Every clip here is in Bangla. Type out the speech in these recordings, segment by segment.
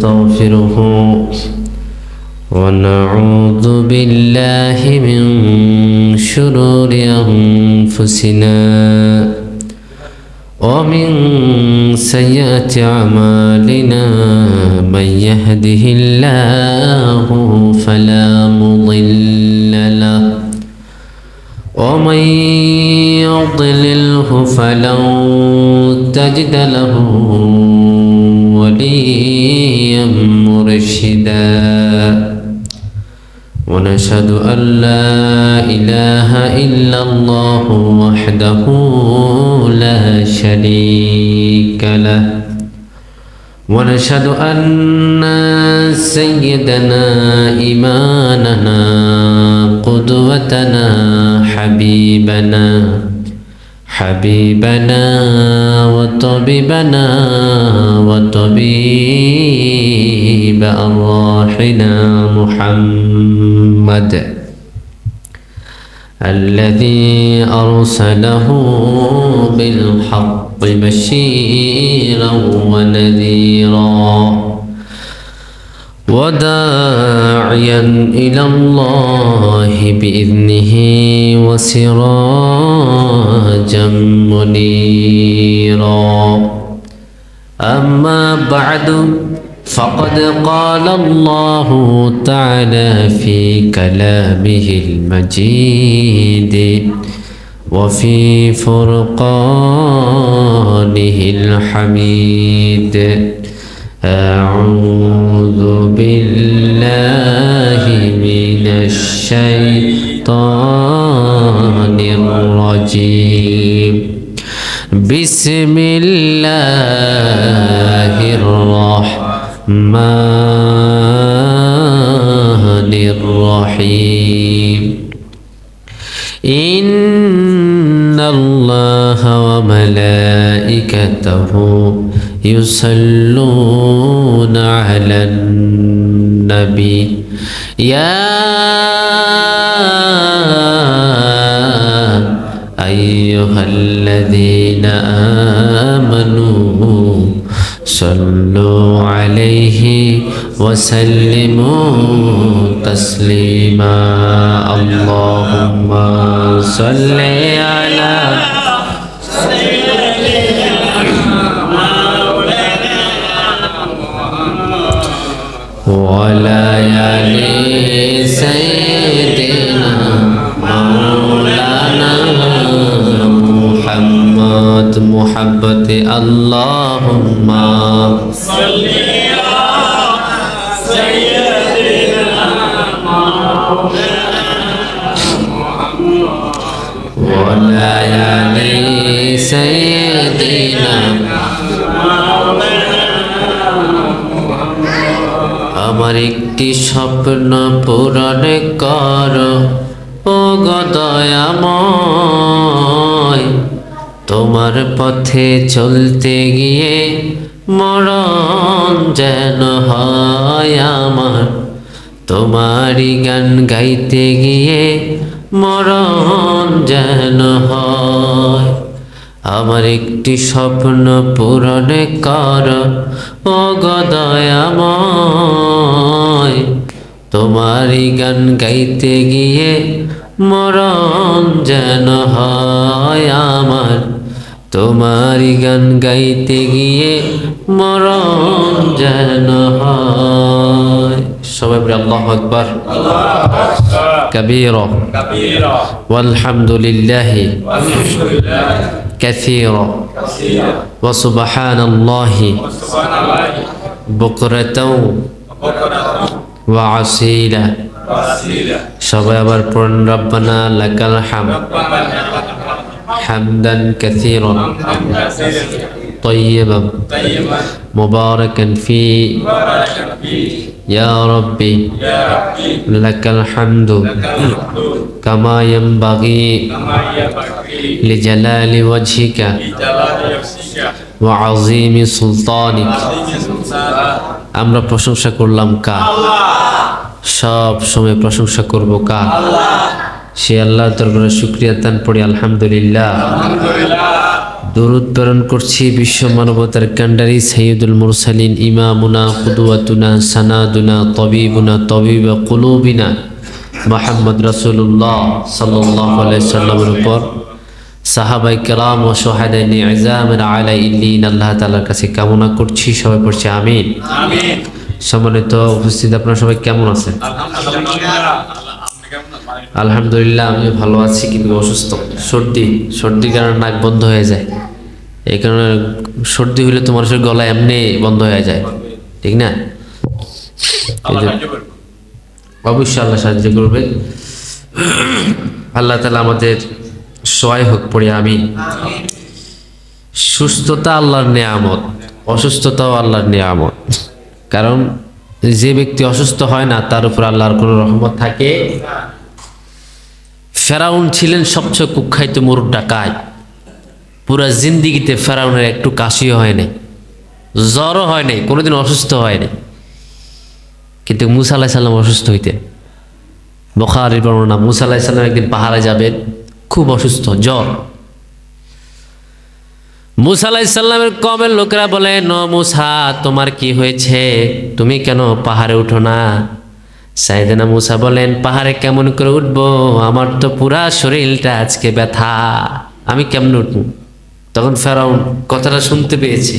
ونستغفره ونعوذ بالله من شرور أنفسنا ومن سيئات أعمالنا من يهده الله فلا مضل له ومن يضلله فلن تجد له وليا مرشدا ونشهد أن لا إله إلا الله وحده لا شريك له ونشهد أن سيدنا إمامنا قدوتنا حبيبنا وطبيبنا وطبيب أرواحنا محمد الذي أرسله بالحق بشيرا ونذيرا وداعيا إلى الله بإذنه وسراجا منيرا أما بعد فقد قال الله تعالى في كلامه المجيد وفي فرقانه الحميد أعوذ بالله من الشيطان الرجيم بسم الله الرحمن الرحيم إن الله وملائكته يصلون على النبي يا أيها الذين آمنوا صلوا عليه وسلموا تسليما اللهم صل على وعلى آل سيدنا مولانا محمد محبت اللهم صل على سيدنا وعلى آل سيدنا আমার একটি স্বপ্ন পূরণ কর ও দয়াময় তোমার পথে চলতে গিয়ে মরণ যেন হয় আমার তোমারই গান গাইতে গিয়ে মরণ যেন হয় আমার একটি স্বপ্ন পূরণ কর ও দয়াময় তোমারই গান গাইতে গিয়ে মরণ যেন হয় আমার তোমারই গান গাইতে গিয়ে মরণ যেন হয় সবাই বলে আল্লাহু আকবার কাবীরা ওয়ালহামদুলিল্লাহি كثيرا وسبحان الله بكرة وعصيلا সবাই আবার পড়ুন রব্বানা লাকাল হামদ হামদান কাসীরান طيبا مباركا فيه يا ربي لك الحمد كما ينبغي لجلال وجهك وعظيم سلطانك আমরা প্রশংসা করলাম কার সব সময় প্রশংসা করব কার সে আল্লাহর দরবারে শুকরিয়া দান পড়ি আলহামদুলিল্লাহ দরুদ প্রেরণ করছি বিশ্ব মানবতার কান্ডারি সাইয়্যিদুল মুরসালিন ইমামুনা কুদওয়াতুনা সানাদুনা তবিবুনা তবিবা কুলুবিনা মুহাম্মদ রাসূলুল্লাহ সাল্লাল্লাহু আলাইহি সাল্লামের উপর সাহাবায়ে কেরাম ও শুহাদায়ে নি'জামের আলা ইল্লিন আল্লাহ তাআলার কাছে কামনা করছি। সবাই পড়ছি আমিন আমিন। সম্মানিত উপস্থিত, আপনারা সবাই কেমন আছেন? আলহামদুলিল্লাহ, আমি ভালো আছি, কিন্তু অসুস্থ। সর্দির কারণে নাক বন্ধ হয়ে যায়। এই কারণে সর্দি হলে তো মানুষের গলা এমনি বন্ধ হয়ে যায়, ঠিক না? অবশ্যই আল্লাহ সাহায্য করবে। আল্লাহ তাআলা আমাদের সহায় হোক, পড়ি আমিন। সুস্থতা আল্লাহর নিয়ামত, অসুস্থতাও আল্লাহর নিয়ামত। কারণ যে ব্যক্তি অসুস্থ হয় না তার উপর আল্লাহর কোনো রহমত থাকে। ফেরাউন ছিলেন সবচেয়ে কুখ্যাত মরুর ডাকাত। পুরা জিন্দিগিতে ফেরাউনের একটু কাশিও হয় নাই, জ্বরও হয় নাই, কোনোদিন অসুস্থ হয় নাই। কিন্তু মুসা আলাইহিস সালাম অসুস্থ হইতেন। বুখারীর বর্ণনা, মুসা আলাইহিস সালাম একদিন পাহাড়ে যাবেন, খুব অসুস্থ, জ্বর। মুসা আলাইহিস সালামের কওমের লোকেরা বলে, ন মুসা, তোমার কি হয়েছে? তুমি কেন পাহাড়ে উঠো না? সাইয়েদনা মুসা বলেন, পাহাড়ে কেমন করে উঠবো? আমার তো পুরা শরীরটা আজকে ব্যথা, আমি কেমন উঠবো? তখন ফেরাউন কথাটা শুনতে পেয়েছে।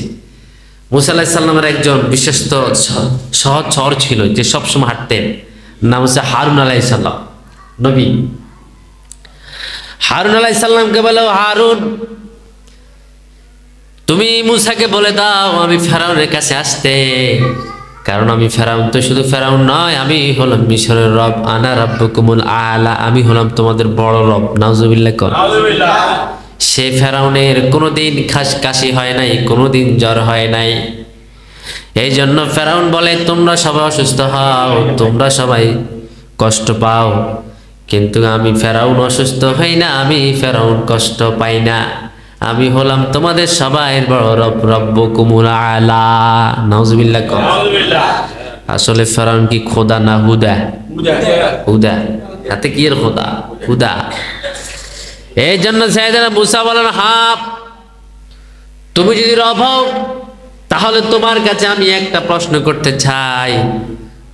মুসা আলাইহিস সালামের একজন বিশ্বস্ত সহচর ছিল, যে সবসময় হাঁটতেন, নাম হচ্ছে হারুন আলাইহিস সালাম, নবী। হারুন আলাইহিস সালামকে বলে, হারুন, তুমি মুসাকে বলে দাও আমি ফেরাউনের কাছে আসতে। কারণ আমি ফেরাউন তো শুধু ফেরাউন নয়, আমি হলাম মিশরের রব। আনা রাব্বুকুমুল আলা, আমি হলাম তোমাদের বড় রব। নাউজুবিল্লাহ কর। সে ফেরাউনের কোনোদিন কাশি হয় নাই, কোনোদিন জ্বর হয় নাই। এই জন্য ফেরাউন বলে, তোমরা সবাই অসুস্থ হও, তোমরা সবাই কষ্ট পাও, কিন্তু আমি ফেরাউন অসুস্থ হই না, আমি ফেরাউন কষ্ট পাই না। আমি হলাম তোমাদের সবাইয়ের বড় রব, রব্বুকুমুল আলা। নাউজুবিল্লাহ কর। আসলে ফেরাউন কি খোদা না হুদা? হুদা। তাতে কি এর খোদা? হুদা। এই জন্য সাইয়েদনা মুসা বলেন, হ্যাঁ, তুমি যদি রব হও তাহলে তোমার কাছে আমি একটা প্রশ্ন করতে চাই।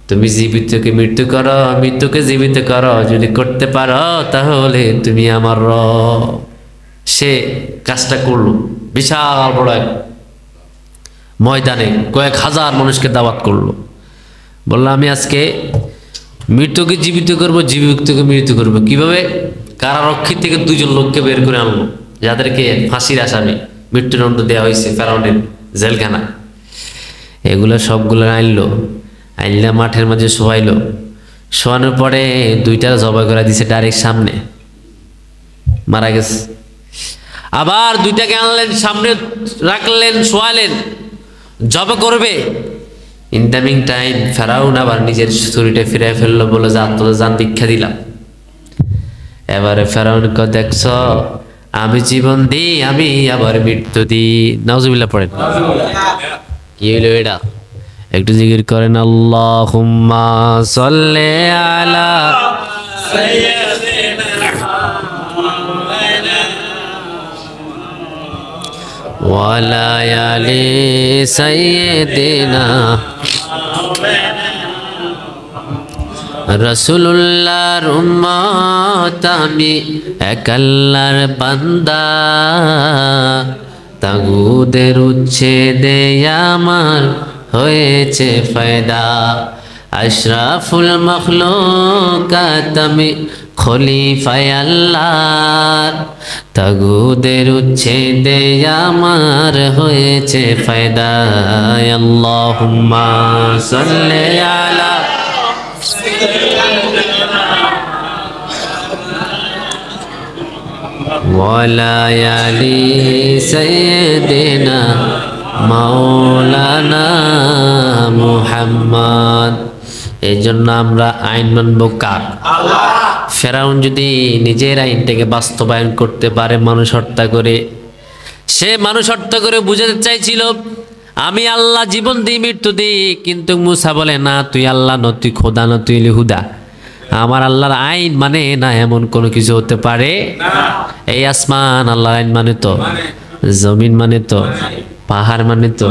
তুমি জীবিতকে মৃত্যু করো, মৃত্যুকে জীবিত করো, যদি করতে পারো তাহলে তুমি আমার রব। সে কাজটা করলো। বিশাল বড় এক ময়দানে কয়েক হাজার মানুষকে দাওয়াত করলো। বললো, আমি আজকে মৃত্যুকে জীবিত করবো, জীবিতকে মৃত্যু করবো। কিভাবে? কারারক্ষী থেকে দুজন লোককে বের করে আনলো, যাদেরকে ফাঁসির আসামি, মৃত্যুদণ্ড দেওয়া হয়েছে ফেরাউনের জেলখানা। এগুলো সবগুলো আনলো, আইলা মাঠের মাঝে শোয়াইলো। শোয়ানোর পরে দুইটা জবাই করে দিছে ডাইরেক্ট সামনে, মারা গেছে। আবার দুইটাকে আনলেন, সামনে রাখলেন, শোয়ালেন, জব করবে। ইন দ্য মিন টাইম ফেরাউন আবার নিজের ছুরিটা ফিরে ফেললো, বলে যে তোদের জান দীক্ষা দিলাম। এবারে ফেরাউনকে, দেখছ আমি জীবন দিই, আমি আবার মৃত্যু দিই। নাউজুবিল্লাহ পড়েন। কি হইলো এটা? একটু জিকির করেন, আল্লাহুম্মা সাল্লি আলা ওয়ালা আলি সাইয়্যিদিনা রাসূলুল্লাহর উম্মত, আমি এক আল্লাহর বান্দা, তাগুদের উচ্ছেদে আমার হয়েছে ফায়দা। আশরাফুল মাখলুকাত, আমি খলিফায়ে আল্লাহর, তাগুদের উচ্ছেদে আমার হয়েছে ফায়দা। আল্লাহুম্মা সাল্লি আলা ওয়ালা আলি সাইয়্যিদিনা মাওলানা মুহাম্মদ। এই জন্য আমরা আইন মানব কার? আল্লাহ। ফেরাউন যদি নিজের আইনটাকে বাস্তবায়ন করতে পারে মানুষ হত্যা করে, সে মানুষ হত্যা করে বুঝাতে চাইছিল আমি আল্লাহ, জীবন দিই মৃত্যু দিই। কিন্তু মুসা বলে, না, তুই আল্লাহ ন, তুই খোদা ন, তুই হুদা। আমার আল্লাহর আইন মানে না এমন কোনো কিছু হতে পারে? এই আসমান আল্লাহর আইন মানে তো জমিন মানে তো, পাহাড় মানে তো,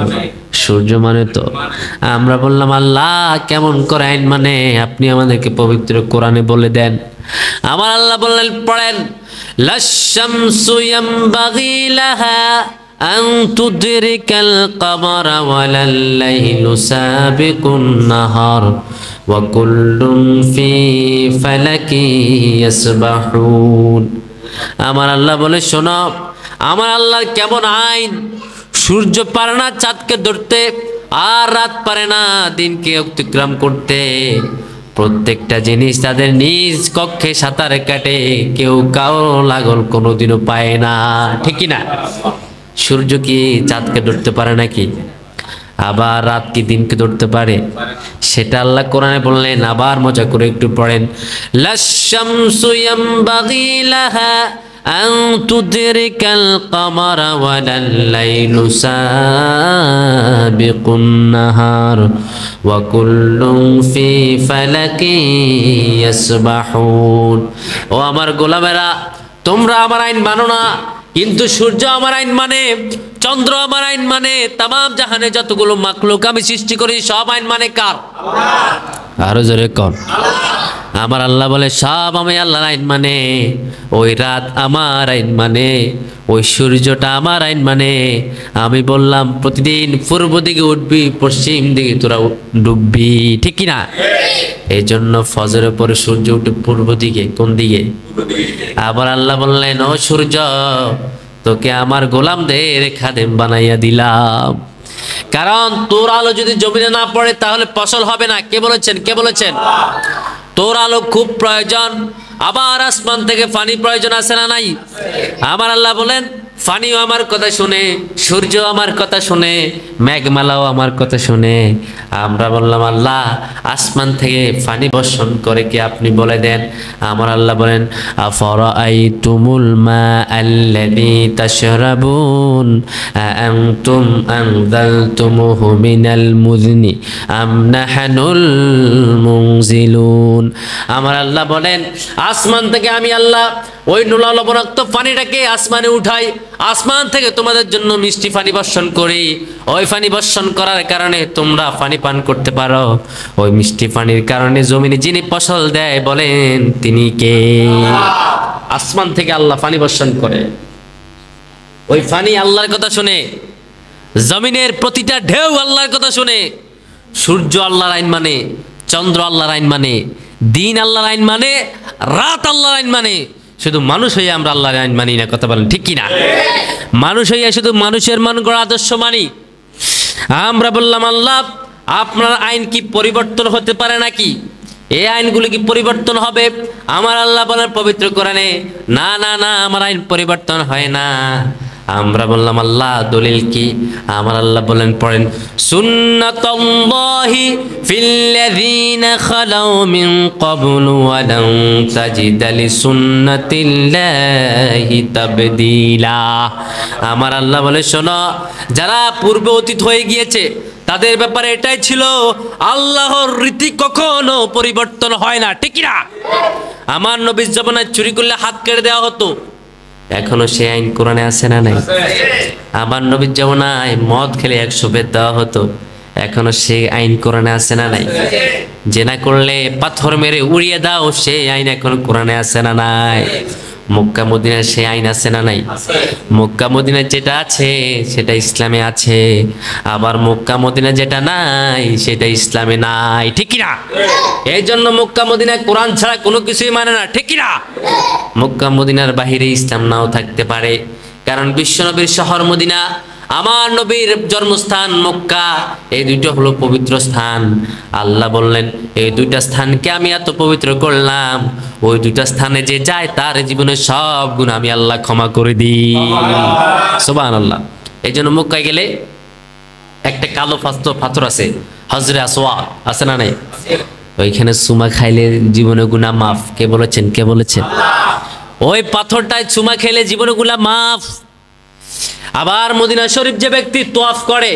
সূর্য মানে তো। আমরা বললাম আল্লাহ কেমন করে আইন মানে, আপনি আমাদেরকে পবিত্র কোরআনে বলে দেন। আমার আল্লাহ বললেন পড়েন, লাশ-শামসু ইয়ামবাগি লাহা আন তুদরিকাল কমারা ওয়ালাল লাইলু সাবিকুন নাহার ওয়া কুল্লুন ফি ফালাকি ইয়াসবাহুন। আমার আল্লাহ বলে শোনো, আমার আল্লাহর কেমন আইন, সূর্য পারে না চাঁদকে ধরতে, আর রাত পারে না দিনকে অতিক্রম করতে। প্রত্যেকটা জিনিস তাদের নিজ কক্ষে সাঁতারে কাটে, কেউ কাউ লাগল কোনোদিনও পায় না, ঠিক না? সূর্য কি চাঁদকে ধরতে পারে নাকি? আবার রাত কি দিনকে ধরতে পারে? সেটা আল্লাহ কোরআনে বললেন। আবার মজা করে একটু পড়েন, লাশ-শামসু ইয়ামবাগি লাহা আন তুদরিকাল কমারা ওয়ালাল লাইলু সাবিকুন নাহার ওয়া কুল্লুন ফি ফালাকি ইয়াসবাহুন। ও আমার গোলামেরা, তোমরা আমার আইন মানো না, কিন্তু সূর্য আমার আইন মানে, চন্দ্র আমার আইন মানে, তামাম জাহানে যতগুলো মাখলুক আমি সৃষ্টি করি সব আইন মানে কার? আরো জোরে কর। আমার আল্লাহ বলে সব আমি আল্লাহর আইন মানে। ওই রাত আমার আইন মানে, ওই সূর্যটা আমার আইন মানে। আমি বললাম প্রতিদিন পূর্ব দিকে উঠবি, পশ্চিম দিকে তোরা ডুববি, ঠিক কিনা? এই জন্য ফজরের পরে সূর্য উঠে পূর্ব দিকে। কোন দিকে? আবার আল্লাহ বললেন, ও সূর্য, তোকে আমার গোলামদের খাদেম বানাইয়া দিলাম, কারণ তোর আলো যদি জমিনে না পড়ে তাহলে ফসল হবে না। কে বলেছেন? কে বলেছেন? তোর আলো খুব প্রয়োজন। আবার আসমান থেকে পানি প্রয়োজন আছে না নাই? আমার আল্লাহ বলেন পানিও আমার কথা শুনে, সূর্য আমার কথা শুনে, মেঘমালাও আমার কথা শুনে। আমরা বললাম আল্লাহ আসমান থেকে পানি বর্ষণ করে কি আপনি বলে দেন। আমার আল্লাহ বলেন, আফরাআইতুমুল মাআল্লাযী তাশরাবুন আআনতুম আনযালতুমুহু মিনাল মুযনি আম নাহনুল মুনজিলুন। আমার আল্লাহ বলেন আসমান থেকে আমি আল্লাহ ওই নোলা লবণাক্ত পানিটাকে আসমানে উঠাই, আসমান থেকে তোমাদের জন্য মিষ্টি পানি বর্ষণ করি। ওই পানি বর্ষণ করার কারণে তোমরা পানি পান করতে পারো। ওই মিষ্টি পানির কারণে জমিনে যিনি ফসল দেয় বলেন তিনি কে? আসমান থেকে আল্লাহ পানি বর্ষণ করে। ওই পানি আল্লাহর কথা শুনে, জমিনের প্রতিটা ঢেউ আল্লাহর কথা শুনে। সূর্য আল্লাহর আইন মানে, চন্দ্র আল্লাহর আইন মানে, দিন আল্লাহর আইন মানে, রাত আল্লাহর আইন মানে। শুধু মানুষ হইয়া আমরা আল্লাহর আইন মানি না, কথা বলেন ঠিক কিনা? মানুষ হইয়া শুধু মানুষের মন গড়া আদর্শ মানি। আমরা বললাম আল্লাহ আপনার আইন কি পরিবর্তন হতে পারে নাকি? এই আইনগুলো কি পরিবর্তন হবে? আমার আল্লাহ বলেন পবিত্র কোরআনে, না না না, আমার আইন পরিবর্তন হয় না। আমরা বললাম আল্লাহ দলিল কি? আমার আল্লাহ বলেন পড়েন, সুন্নাতুল্লাহি ফিল্লাযীনা খালাউ মিন ক্বাবলু ওয়া লান তাজিদা লিসুন্নাতিল্লাহি তাবদীলা। আমার আল্লাহ বলে শোনো, যারা পূর্বে অতীত হয়ে গিয়েছে তাদের ব্যাপারে এটাই ছিল, আল্লাহর রীতি কখনো পরিবর্তন হয় না, ঠিক না? আমার নবীর জামানায় চুরি করলে হাত কেটে দেওয়া হতো, এখনো সে আইন কোরআনে আছে না নাই? আমার নবীর জামানায় মদ খেলে 100 বেত দেওয়া হতো, এখনো সে আইন কোরআনে আছে না নাই? জেনা করলে পাথর মেরে উড়িয়ে দাও, সে আইন এখনো কোরআনে আছে না নাই? মক্কা মদিনায় সে আইন আছে না নাই? মক্কা মদিনায় যেটা আছে সেটা ইসলামে আছে, আবার মক্কা মদিনায় যেটা নাই সেটা ইসলামে নাই, ঠিক কিনা? এই জন্য মক্কা মদিনায় কোরআন ছাড়া কোনো কিছুই মানে না, ঠিক কিনা? মক্কা মদিনার বাহিরে ইসলাম নাও থাকতে পারে, কারণ বিশ্বনবীর শহর মদিনা, আমার নবীর জন্মস্থান মক্কা, এই দুইটা হলো পবিত্র স্থান। আল্লাহ বললেন এই দুইটা স্থানকে আমি এত পবিত্র করলাম, ওই দুইটা স্থানে যে যায় তার জীবনের সব গুনাহ আমি আল্লাহ ক্ষমা করে দিই। সুবহানাল্লাহ। এই জন্য মক্কায় গেলে একটা কালো পাথর আছে, হজরে আসওয়াদ, আছে না নাই? ওইখানে চুমা খাইলে জীবনে গুনাহ মাফ। কে বলেছেন? কে বলেছেন? ওই পাথরটায় চুমা খেলে জীবনে গুনাহ মাফ। আবার মদিনা শরীফ যে ব্যক্তি তোয়াফ করে,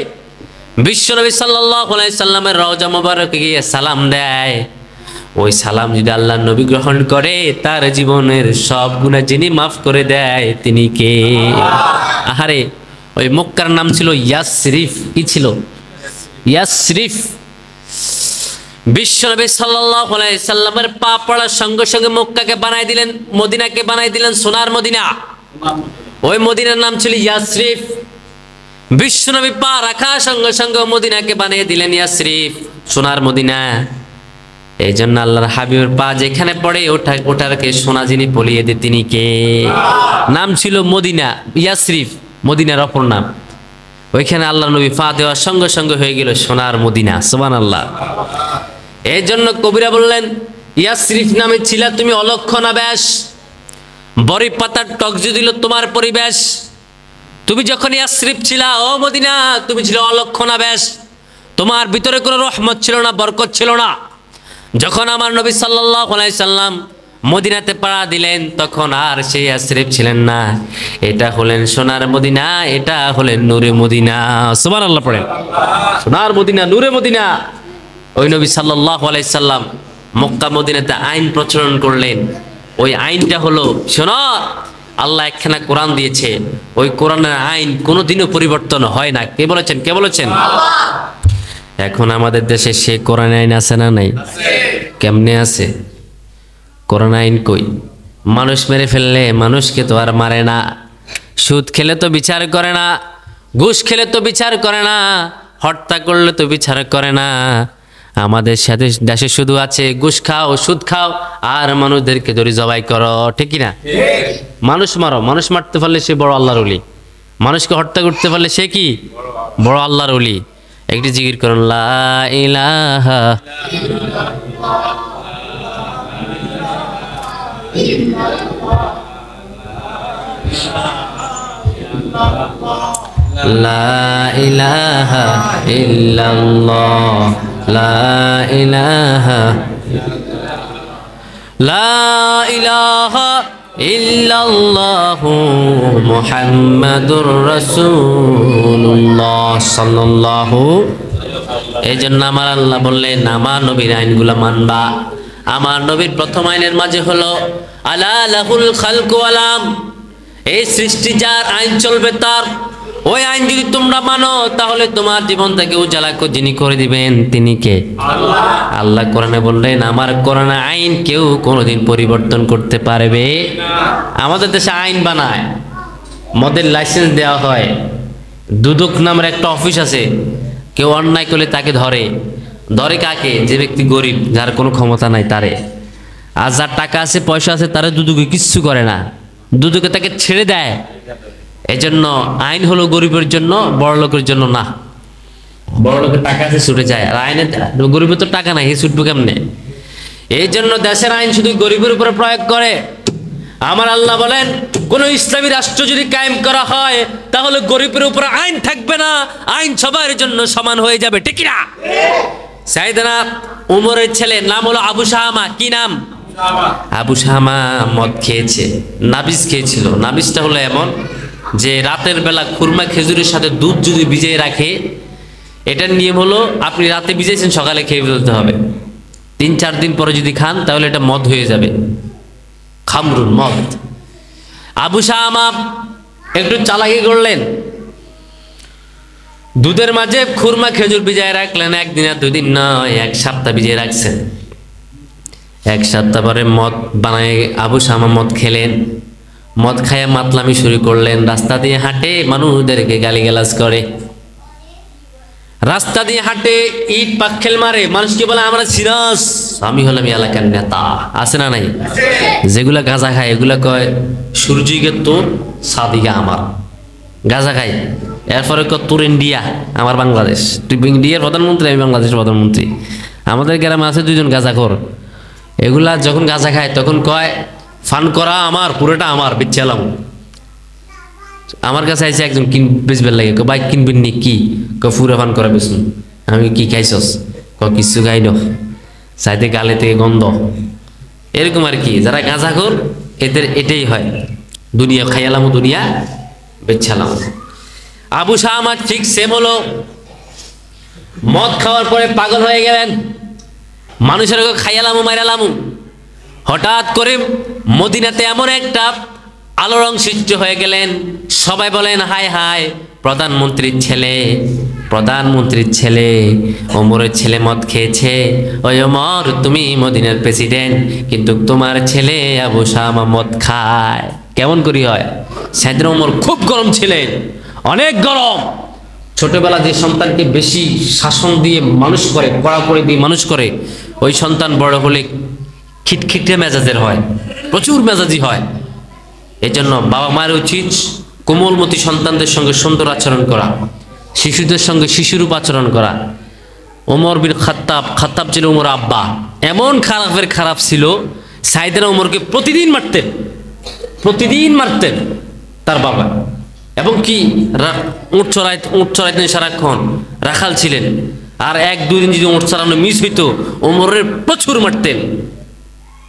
বিশ্বনবী সাল্লাল্লাহু আলাইহি সাল্লামের রওজা মোবারকে গিয়ে সালাম দেয়, ওই সালাম যদি আল্লাহর নবী গ্রহণ করে তার জীবনের সব গুনাহ যিনি মাফ করে দেয় তিনি কে? আহারে, ওই মক্কার নাম ছিল ইয়াসরিফ। কি ছিল? ইয়াসরিফ। বিশ্বনবী সাল্লাল্লাহু আলাইহি সাল্লামের পা পড়ার সঙ্গে সঙ্গে মক্কাকে বানাই দিলেন, মদিনাকে বানাই দিলেন সোনার মদিনা। ওই মদিনার নাম ছিল ইয়াসরিফ। বিশ্বনবী পা রাখার সঙ্গে সঙ্গে মদিনাকে বানিয়ে দিলেন ইয়াসরিফ, সোনার মদিনা। এই জন্য আল্লাহর হাবিবের পা যেখানে পড়ে ওটাকে সোনা যিনি পলিয়ে দেয় তিনি কে? নাম ছিল মদিনা, ইয়াসরিফ মদিনার অপর নাম। ওইখানে আল্লাহ নবী পা দেওয়ার সঙ্গে সঙ্গে হয়ে গেল সোনার মদিনা। সুবহানাল্লাহ। এই জন্য কবিরা বললেন, ইয়াসরিফ নামে ছিলা তুমি অলক্ষণা বেশ, বড়ি পাতার টক দিল তোমার পরিবেশ। তুমি যখন ইয়াসরিফ ছিলা, ও মদিনা, তুমি ছিল অলক্ষণা বেশ, তোমার ভিতরে কোনো রহমত ছিল না, বরকত ছিল না। যখন আমার নবী সাল্লাল্লাহু আলাইহি সাল্লাম মদিনাতে পাড়া দিলেন তখন আর সেই ইয়াসরিফ ছিলেন না, এটা হলেন সোনার মদিনা, এটা হলেন নূরে মদিনা। সুবহানাল্লাহ পড়েন। সোনার মদিনা, নূরে মদিনা। ওই নবী সাল্লাল্লাহু আলাইহি সাল্লাম মক্কা মদিনাতে আইন প্রচলন করলেন। ওই আইনটা হলো, শোনো, আল্লাহ একখানা কোরআন দিয়েছে, ওই কোরআনের আইন কোনোদিনও পরিবর্তন হয় না। কে বলেছেন? কে বলেছেন? এখন আমাদের দেশে সে কোরআন আইন আছে না নাই? কেমনে আছে? কোরআন আইন কই? মানুষ মেরে ফেললে মানুষকে তো আর মারে না, সুদ খেলে তো বিচার করে না, ঘুষ খেলে তো বিচার করে না, হত্যা করলে তো বিচার করে না। আমাদের সাথে দেশে শুধু আছে ঘুষ খাও, সুদ খাও, আর মানুষদেরকে ধরে জবাই করো। ঠিক কি না? মানুষ মারো, মানুষ মারতে পারলে সে বড় আল্লাহর ওলি, মানুষকে হত্যা করতে পারলে সে কি? বড় আল্লাহর ওলি। একটি জিকির করুন, লা ইলাহা লা ইলাহা ইল্লাল্লাহ, লা ইলাহা ইল্লাল্লাহু মুহাম্মাদুর রাসূলুল্লাহ সাল্লাল্লাহু। এই জন্য আমার আল্লাহ বললেন, আমার নবীর আইনগুলো মানবা। আমার নবীর প্রথম আইনের মাঝে হলো আলা লাহুল খালকু ওয়াল আমর, এই সৃষ্টি যার, আইন চলবে তার। ওই আইন যদি তোমরা মানো তাহলে তোমার জীবনটাকে উজালা যিনি করে দিবেন তিনি কে? আল্লাহ। আল্লাহ কোরআনে বললেন, আমার কোরআন আইন কেউ কোনোদিন পরিবর্তন করতে পারবে না। আমাদের দেশে আইন বানায়, মদের লাইসেন্স দেওয়া হয়, দুদক নামের একটা অফিস আছে, কেউ অন্যায় করলে তাকে ধরে। ধরে কাকে? যে ব্যক্তি গরিব, যার কোনো ক্ষমতা নাই তারে। আর যার টাকা আছে, পয়সা আছে, তারা দুদকে কিচ্ছু করে না, দুদকে তাকে ছেড়ে দেয়। এজন্য আইন হলো গরিবের জন্য, বড় লোকের জন্য না। বড় লোকের টাকা আছে, ছুটে যায়, আর আইনে গরিবের তো টাকা নাই, হে ছুটবো কেমনে? এই জন্য দেশের আইন শুধু গরিবের উপরে প্রয়োগ করে। আমার আল্লাহ বলেন, কোন ইসলামী রাষ্ট্র যদি কায়েম করা হয় তাহলে গরিবের উপরে আইন থাকবে না, আইন সবার জন্য সমান হয়ে যাবে। ঠিক না? সাইয়েদনা উমরের ছেলে নাম হলো আবু শাহামা। কি নাম? আবু শাহামা মদ খেয়েছে, নাবিজ খেয়েছিল। নাবিজটা হলো এমন যে রাতের বেলা খুরমা খেজুরের সাথে দুধ যদি ভিজিয়ে রাখে, এটার নিয়ম হলো আপনি রাতে ভিজিয়েছেন, সকালে খেয়ে ফেলতে হবে। ৩-৪ দিন পরে যদি খান তাহলে এটা মদ হয়ে যাবে, খামরুন, মদ। আবু শাহামা একটু চালাকি করলেন, দুধের মাঝে খুরমা খেজুর ভিজিয়ে রাখলেন। একদিন আর 2 দিন নয়, 1 সপ্তাহ ভিজিয়ে রাখছেন। 1 সপ্তাহ পরে মদ বানায় আবু শাহামা মদ খেলেন। মদ খায়া মাতলামি শুরু করলেন, রাস্তা দিয়ে হাঁটে, মানুষদেরকে গালিগালাজ করে। রাস্তা দিয়ে হাঁটে, ইট পাক্কেল মারে, মানুষকে বলে আমরা সিরাজ, আমি হলাম এলাকার নেতা। আছে না নাই? যেগুলা গাঁজা খায় এগুলা কয় সূর্যিকে তোর, সাদিকা আমার। গাঁজা খায়, এরপরে কয় তোর ইন্ডিয়া, আমার বাংলাদেশ। তুই ইন্ডিয়ার প্রধানমন্ত্রী, আমি বাংলাদেশের প্রধানমন্ত্রী। আমাদের গ্রামে আছে 2 জন গাঁজাখোর। এগুলা যখন গাঁজা খায় তখন কয় ফান করা আমার, পুরোটা আমার, বেচালাম। আমার কাছে আইসে একজন বেচবার লাগে, বাইক কিনবেন নি? কি? পুরো ফান করা বেচুন। আমি কি খাইছস? কিছু খাই ন, চাইতে গালে থেকে গন্ধ। এরকম আর কি, যারা গাঁজাখোর এদের এটাই হয়, দুনিয়া খাইয়ালাম, দুনিয়া বেচালাম। আবু শাহামা ঠিক সেম হলো, মদ খাওয়ার পরে পাগল হয়ে গেলেন। মানুষের খাইয়ালামু মাইরালামু। হঠাৎ করে মদিনাতে এমন একটা আলোড়ন সৃষ্টি হয়ে গেলেন, সবাই বলেন হায় হায়, প্রধানমন্ত্রীর ছেলে ওমরের ছেলে মদ খেয়েছে। ওই ওমর, তুমি মদিনার প্রেসিডেন্ট, কিন্তু তোমার ছেলে আবু শামা মদ খায়, কেমন করি হয়? সাইয়েদনা ওমর খুব গরম ছিলেন, অনেক গরম। ছোটবেলা যে সন্তানকে বেশি শাসন দিয়ে মানুষ করে, কড়াকড়ি দিয়ে মানুষ করে, ওই সন্তান বড় হলে খিটখিটে মেজাজের হয়, প্রচুর মেজাজি হয়। এই জন্য বাবা মায়ের উচিত কোমলমতি সন্তানদের সঙ্গে সুন্দর আচরণ করা, শিশুদের সঙ্গে শিশুরূপ আচরণ করা। ওমর বিন খাত্তাব ছিল ওমর আব্বা, এমন খারাপ ছিল, সাইয়েদনা ওমরকে প্রতিদিন মারতেন তার বাবা। এবং কি উঁট চড়াইতেন সারাক্ষণ, রাখাল ছিলেন। আর 1-2 দিন যদি উঁট চড়ানো মিস হইতো, ওমরের প্রচুর মারতেন।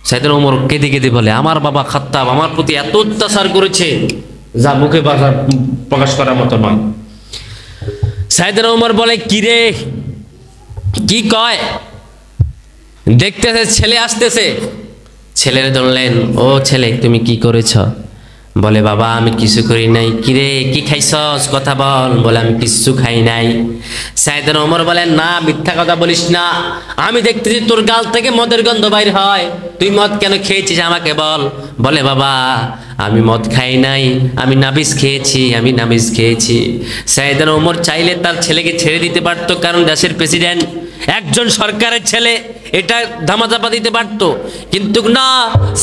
সাইয়েদনা ওমর কেঁদে কেঁদে বলে, আমার বাবা খাত্তাব আমার প্রতি এত অত্যাচার করেছে যা মুখে প্রকাশ করার মতো নয়। সাইয়েদনা ওমর বলে, কিরে কি কয়? দেখতেছে ছেলে আসতেছে, ছেলের ধরলেন, ও ছেলে তুমি কি করেছ? বলে, বাবা আমি কিছু করি নাই। কিরে কি খাইছস, কথা বল। বলে, আমি কিচ্ছু খাই নাই। সাইয়েদনা ওমর বলেন, না মিথ্যা কথা বলিস না, আমি দেখতেছি তোর গাল থেকে মদের গন্ধ বাইর হয়, তুই মদ কেন খেয়েছিস আমাকে বল। বলে, বাবা আমি মদ খাই নাই, আমি নাবিজ খেয়েছি। সাইয়েদনা ওমর চাইলে তার ছেলেকে ছেড়ে দিতে পারতো, কারণ দেশের প্রেসিডেন্ট, একজন সরকারের ছেলে, এটা ধামাচাপা দিতে পারতো। কিন্তু না,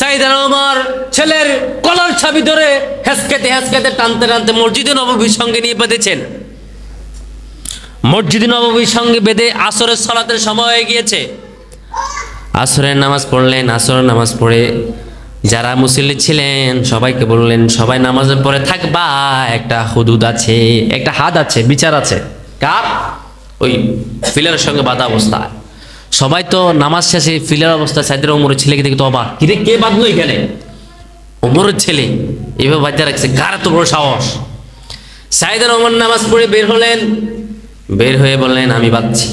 সাইয়েদনা ওমর ছেলের কলার চাবি ধরে হেসকেতে টানতে মসজিদে নববীর সঙ্গে নিয়ে বেঁধেছেন। মসজিদে নববীর সঙ্গে বেঁধে আসরের সালাতের সময় হয়ে গিয়েছে। আসরের নামাজ পড়লেন। আসরের নামাজ পড়ে যারা মুসল্লি ছিলেন সবাইকে বললেন, সবাই নামাজের পরে থাকবা, একটা হুদুদ আছে, একটা হাদ আছে, বিচার আছে। কার? ওই ফিলের সঙ্গে বাঁধা অবস্থা। সবাই তো নামাজ শেষে ফিলের অবস্থা। সাইয়েদনা ওমরের ছেলেকে দেখে তো অবাক, কিরে কে বাঁধলো এখানে? ওমরের ছেলে এভাবে বাঁধা রাখছে, কার এত বড় সাহস? সাইয়েদনা ওমর নামাজ পড়ে বের হয়ে বললেন, আমি বাঁধছি,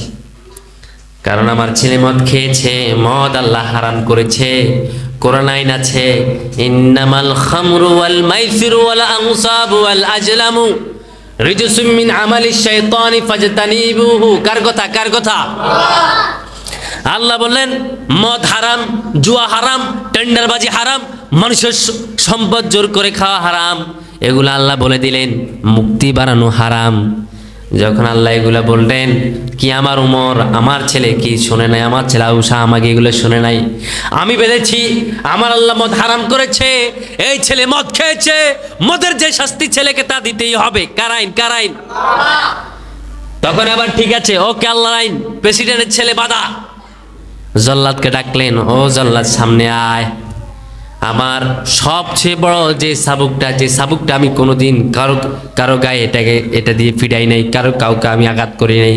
কারণ আমার ছেলে মদ খেয়েছে, মদ আল্লাহ হারাম করেছে। কোরআন আইন আছে, ইন্নামাল খামরু ওয়াল মাইসিরু ওয়াল আনসাবু ওয়াল আজলামু রিজসুম মিন আমালিশ শাইতানি ফাজতানিবুহু। কার কথা? আল্লাহ বললেন মদ হারাম, জুয়া হারাম, টেন্ডারবাজি হারাম, মানুষের সম্পদ জোর করে খাওয়া হারাম। এগুলো আল্লাহ বলে দিলেন, মুক্তি বাড়ানো হারাম। যখন আল্লাহ এগুলো বললেন, কি আমার উমর, আমার ছেলে কি শোনে নাই? আমার ছেলে আউশা আমাকে এগুলো শোনে নাই? আমি বেঁধেছি, আমার আল্লাহ মদ হারাম করেছে, এই ছেলে মদ খেয়েছে, মদের যে শাস্তি ছেলেকে তা দিতেই হবে। কার আইন? তখন আবার ঠিক আছে, ওকে আল্লাহর আইন, প্রেসিডেন্টের ছেলে বাধা। জল্লাদকে ডাকলেন, ও জল্লাদ সামনে আয়। আমার সবচেয়ে বড় যে সাবুকটা আমি কোনোদিন কারো গায়ে এটা দিয়ে ফিরাই নাই, কাউকে আমি আঘাত করি নাই,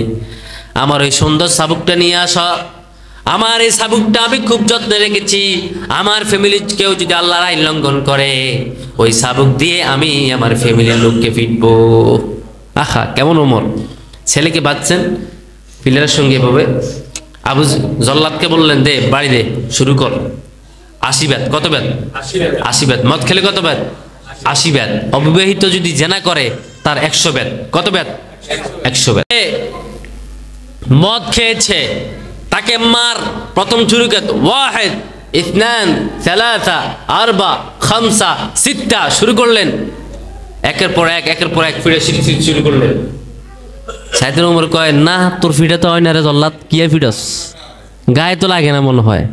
আমার ওই সুন্দর সাবুকটা নিয়ে আসা। আমার এই সাবুকটা আমি খুব যত্নে রেখেছি, আমার ফ্যামিলির কেউ যদি আল্লাহর আইন লঙ্ঘন করে, ওই সাবুক দিয়ে আমি আমার ফ্যামিলির লোককে ফিটবো। আহা, কেমন ওমর! ছেলেকে বাঁধছেন পিলারের সঙ্গে এভাবে। আবু জল্লাদকে বললেন, দে বাড়ি দে, শুরু কর। 80 বেত। কত বেত? 80 বেত। মদ খেলে কত বেত? 80 বেত। অবিবাহিত যদি জেনা করে তার 100 বেত। কত বেত? 100 বেত। মদ খেয়েছে তাকে মার। প্রথম শুরুকে ওয়াহিদ, ইসনান, সালাসা, আরবা, খামসা, সিত্তা শুরু করলেন। একের পর এক ফিরে শুরু করলেন। সাইয়েদনা ওমর কয়, না তোর ফিডা তো হয় না রে জল্লাদ, কি ফিডস, গায়ে তো লাগে না মনে হয়।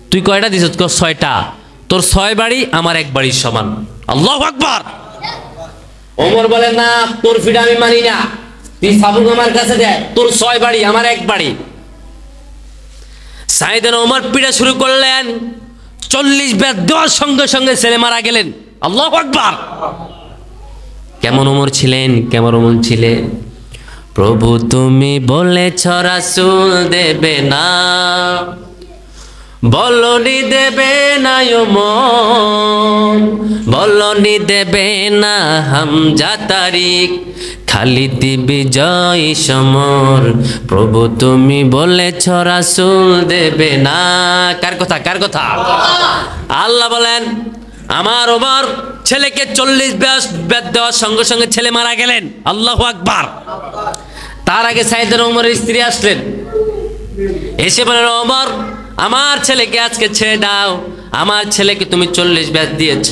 তুই কয়টা দিস? 6টা। তোর 6 বাড়ি আমার 1 বাড়ির সমান। আল্লাহু আকবার। ওমর বলে, না তোর ফিডা আমি মানি না, তুই সাবুক আমার কাছে দে, তোর 6 বাড়ি আমার 1 বাড়ি। সাইয়েদনা ওমর পিড়া শুরু করলেন। 40 বেত দেওয়ার সঙ্গে সঙ্গে ছেলে মারা গেলেন। আল্লাহু আকবার। কেমন ওমর ছিলেন? প্রভু তুমি বলেছ রাসূল দেবে না, বলনি দেবে না ওমর, বলনি দেবে না হামজা তারিক, খালিদ বিজয় সমর, প্রভু তুমি বলেছ রাসূল দেবে না। কার কথা, কার কথা? আল্লাহ বলেন আমার ওমর ছেলেকে 40 বেত দেওয়ার সঙ্গে সঙ্গে ছেলে মারা গেলেন। আল্লাহু আকবার। তার আগে সাইয়েদনা ওমরের স্ত্রী আসলেন, এসে বলেন ওমর আমার ছেলেকে আজকে ছেড়ে দাও, আমার ছেলেকে তুমি 40 বেত দিয়েছ,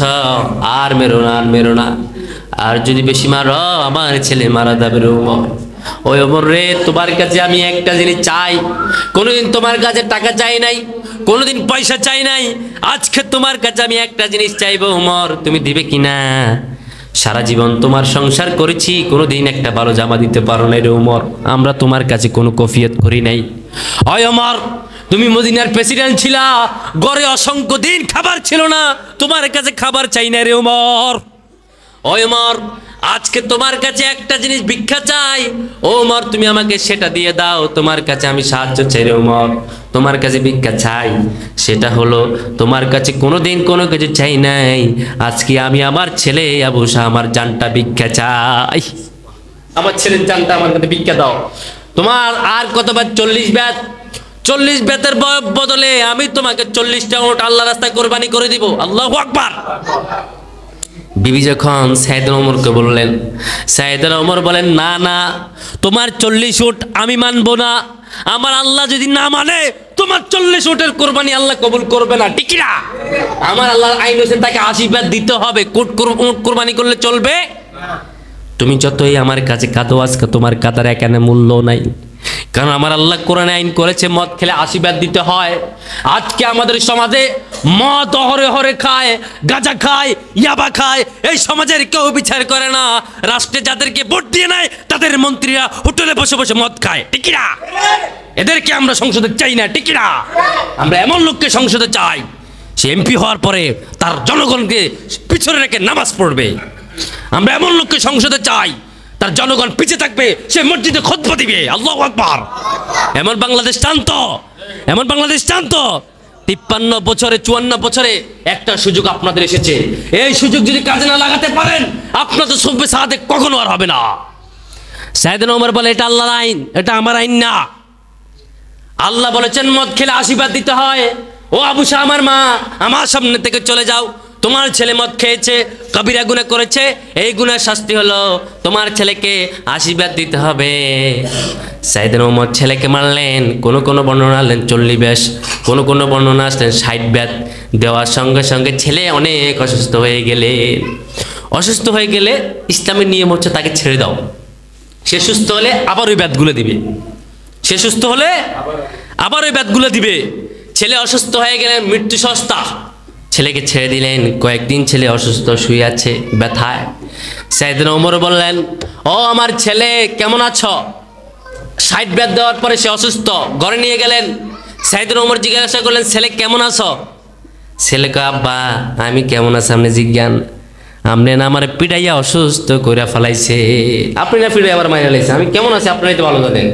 আর মেরো না, আর মেরো না, আর যদি বেশি মারো আমার ছেলে মারা যাবে রে ওমর। ওই ওমর রে, তোমার কাছে আমি একটা জিনিস চাই, কোনোদিন তোমার কাছে টাকা চাই নাই, কোনোদিন পয়সা চাই নাই, আজকে তোমার কাছে আমি একটা জিনিস চাইবো ওমর, তুমি দিবে কিনা? সারা জীবন তোমার সংসার করেছি, কোনোদিন একটা ভালো জামা দিতে পারো নাই রে ওমর, আমরা তোমার কাছে কোনো কফিয়ত করি নাই। ওই ওমর তুমি মদিনার প্রেসিডেন্ট ছিলা, গড়ে অসংখ্য দিন খাবার ছিল না, তোমার কাছে খাবার চাই না রে ওমর। ওই ওমর আজকে তোমার কাছে একটা জিনিস ভিক্ষা চাই, ওমর তুমি আমাকে সেটা দিয়ে দাও, তোমার কাছে আমি সাহায্য চাই রে ওমর, তোমার কাছে ভিক্ষা চাই, সেটা হলো তোমার কাছে কোনোদিন কোনো কিছু চাই নাই, আজকে আমি আমার ছেলে আবু শাহ আমার জানটা ভিক্ষা চাই, আমার ছেলের জানটা আমার কাছে ভিক্ষা দাও। তোমার আর কতবার 40 বেত, 40 বেতের বদলে আমি তোমাকে 40টা উট আল্লাহ রাস্তায় কোরবানি করে দিব। আল্লাহু আকবার। বিবি যখন সাইয়েদনা ওমরকে বললেন, সাইয়েদনা ওমর বলেন না না, তোমার 40 উট আমি মানবো না, আমার আল্লাহ যদি না মানে তোমার 40 উটের কোরবানি আল্লাহ কবুল করবে না, ঠিক না? আমার আল্লাহর আইন হয়েছে তাকে 80 বেত দিতে হবে, উট কোরবানি করলে চলবে? তুমি যতই আমার কাছে কাঁদো, আজকে তোমার কাদার এখানে মূল্য নাই, কারণ আমার আল্লাহ কোরআনে আইন করেছে মদ খেলে 80 বেত দিতে হয়। আজকে আমাদের সমাজে মদ হরে হরে খায়, গাঁজা খায়, ইয়াবা খায়, এই সমাজের কেউ বিচার করে না, রাষ্ট্রে যাদেরকে ভোট দিয়ে নেয় তাদের মন্ত্রীরা হোটেলে বসে বসে মদ খায়, ঠিক না? এদেরকে আমরা সংসদে চাই না, ঠিক না? আমরা এমন লোককে সংসদে চাই, সে এমপি হওয়ার পরে তার জনগণকে পিছনে রেখে নামাজ পড়বে। আমরা এমন লোককে সংসদে চাই, তার জনগণ পিছে থাকবে, সে মসজিদে খুতবা দিবে। আল্লাহু আকবার। এমন বাংলাদেশ চান তো? এমন বাংলাদেশ চান তো? 53 বছরে 54 বছরে একটা সুযোগ আপনাদের এসেছে, এই সুযোগ যদি কাজে না লাগাতে পারেন আপনাদের সভ্য সাথে কখনো আর হবে না। সাইয়েদনা ওমর বলে এটা আল্লাহর আইন, এটা আমার আইন না। আল্লাহ বলেছেন মদ খেলে 80 বেত দিতে হয়। ও আবু শাহ আমার মা, আমার সামনে থেকে চলে যাও, তোমার ছেলে মদ খেয়েছে, কবিরা গুনাহ করেছে, এই গুনাহের শাস্তি হলো তোমার ছেলেকে 80 বেত দিতে হবে। সাইয়েদনা ওমর ছেলেকে মারলেন, কোন বর্ণনা আনলেন 40 বেত, কোন বর্ণনা আসলেন 60 বেত দেওয়ার সঙ্গে সঙ্গে ছেলে অনেক অসুস্থ হয়ে গেলে, অসুস্থ হয়ে গেলে ইসলামের নিয়ম হচ্ছে তাকে ছেড়ে দাও, সে সুস্থ হলে আবার ওই বেতগুলো দিবে, সে সুস্থ হলে আবার ওই বেতগুলো দিবে। ছেলে অসুস্থ হয়ে গেলে মৃত্যু সস্তা, ছেলেকে ছেড়ে দিলেন। কয়েকদিন ছেলে অসুস্থ শুয়ে আছে ব্যথায়। সাইয়েদনা ওমর বললেন, ও আমার ছেলে কেমন আছো? 60 বেত দেওয়ার পরে সে অসুস্থ, ঘরে নিয়ে গেলেন। সাইয়েদনা ওমর জিজ্ঞাসা করলেন, ছেলে কেমন আছো? ছেলে কয়, আব্বা আমি কেমন আছি আপনি জিজ্ঞান, আপনি না আমার পিটাইয়া অসুস্থ করে ফেলাইছে, আপনি না পিটাই আবার মাইনা লাইছে, আমি কেমন আছি আপনারাই তো ভালো জানেন।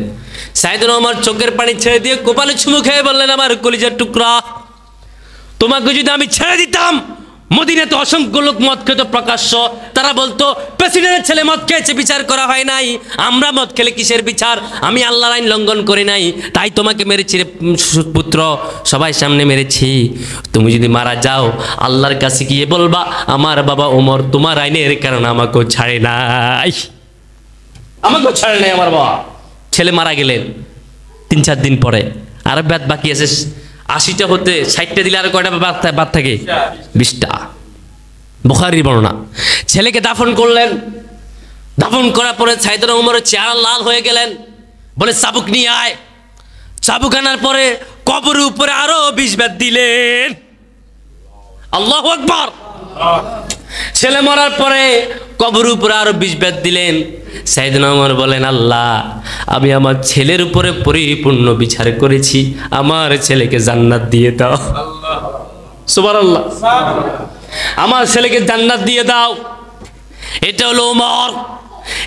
সাইয়েদনা ওমর চোখের পানি ছেড়ে দিয়ে কপালে চুমু খেয়ে বললেন, আমার কলিজার টুকরা, তোমাকে যদি আমি ছেড়ে দিতাম, মদিনাতে অসংখ্য লোক মদ খেত প্রকাশ্য, তারা বলতো প্রেসিডেন্টের ছেলে মদ খেয়েছে, বিচার করা হয় নাই, আমরা মদ খেলে কিসের বিচার, আমি আল্লাহর আইন লঙ্ঘন করি নাই, তাই তোমাকে মেরেছি রে পুত্র, সবাই সামনে মেরেছি। তুমি যদি মারা যাও আল্লাহর কাছে গিয়ে বলবা আমার বাবা ওমর তোমার আইনের কারণে আমাকেও ছাড়ে নাই, আমাকেও ছাড়ে নাই আমার বাবা। ছেলে মারা গেলেন 3-4 দিন পরে, আর বেত বাকি আছে 80টা হতে 60টা দিলে আর কয়টা বাদ থাকে? 20টা। বুখারীর বর্ণনা। ছেলেকে দাফন করলেন, দাফন করার পরে সাইয়েদনা ওমরের চেহারা লাল হয়ে গেলেন, বলে চাবুক নিয়ে আয়। চাবুক আনার পরে কবরের উপরে আরো 20 বেত দিলেন। আল্লাহু আকবার। ছেলে মরার পরে কবরের উপরে আরো 20 বেত দিলেন। সাইয়েদনা ওমর বলেন, আল্লাহ আমি আমার ছেলের উপরে পরিপূর্ণ বিচার করেছি, আমার ছেলেকে জান্নাত দিয়ে দাও। সুবহানাল্লাহ। আমার ছেলেকে জান্নাত দিয়ে দাও। এটা হলো ওমর,